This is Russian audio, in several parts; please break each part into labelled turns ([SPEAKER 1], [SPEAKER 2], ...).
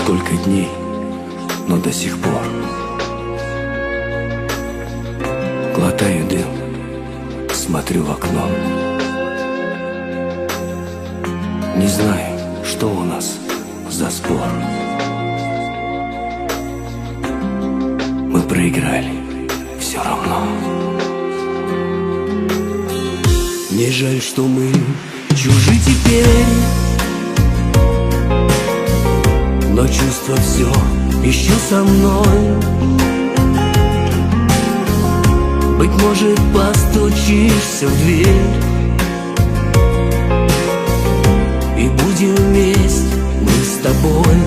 [SPEAKER 1] Сколько дней, но до сих пор глотаю дым, смотрю в окно. Не знаю, что у нас за спор. Мы проиграли все равно. Мне жаль, что мы чужи теперь, но чувство все еще со мной. Быть может, постучишься в дверь, и будем вместе мы с тобой.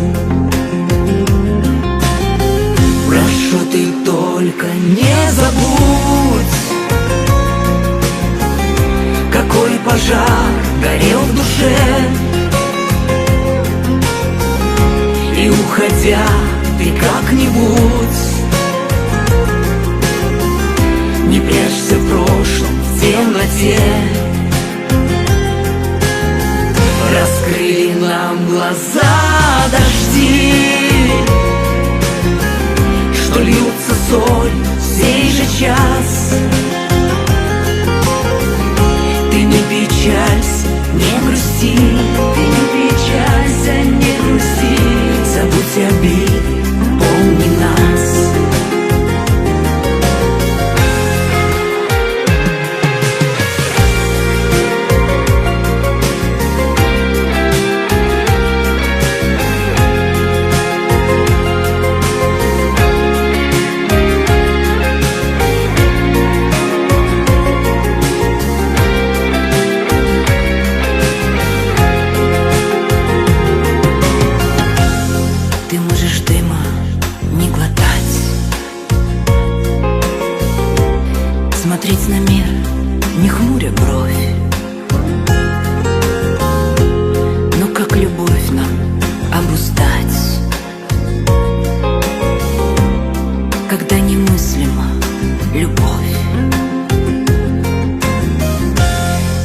[SPEAKER 1] Прошу, ты только не забудь, какой пожар горел в душе. И уходя, ты как-нибудь не прячься в прошлом, в темноте. Раскрыли нам глаза дожди, что льются соль в сей же час. Ты не печалься, не грусти, ты не печалься, не грусти. Забудь обиды, помни нас. Смотреть на мир, не хмуря бровь. Но как любовь нам обуздать, когда немыслима любовь?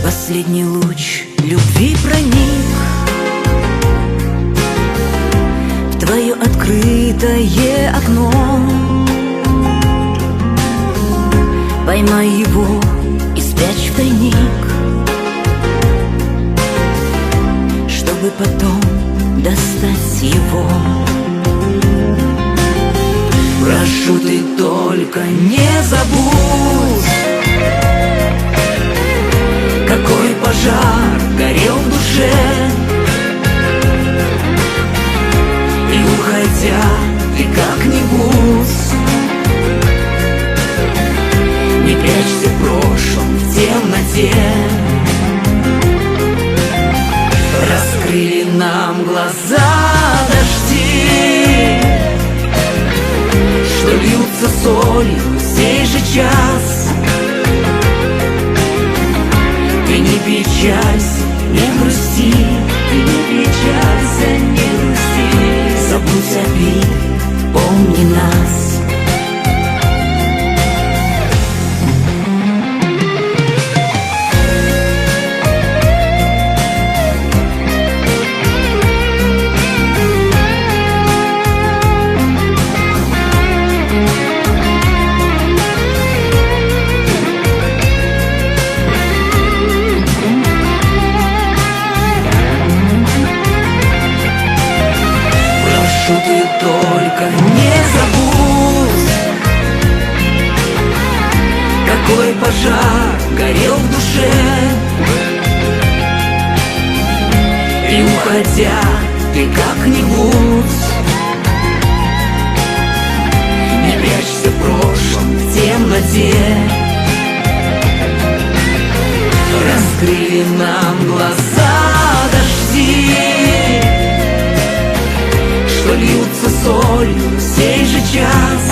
[SPEAKER 1] Последний луч любви проник в твое открытое окно. Поймай его и спрячь в тайник, чтобы потом достать его. Прошу, ты только не забудь, какой пожар горел в душе. И уходя, ты как-нибудь не прячься в прошлом, в темноте. Раскрыли нам глаза дожди, что льются солью в сей же час. Ты не печалься, не грусти, ты не печалься, не грусти. Забудь обиды, помни нас. Прошу, ты только не забудь, какой пожар горел в душе. И уходя, ты как-нибудь не прячься в прошлом, в темноте. Раскрыли нам глаза дожди, что льются солью в сей же час.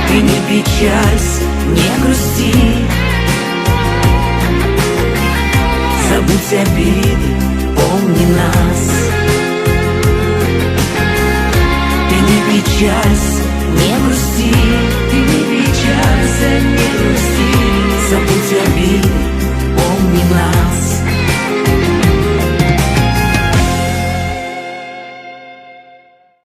[SPEAKER 1] Ты не печалься, не грусти, забудь обиды, помни нас. Ты не печалься, не грусти, ты не печалься, не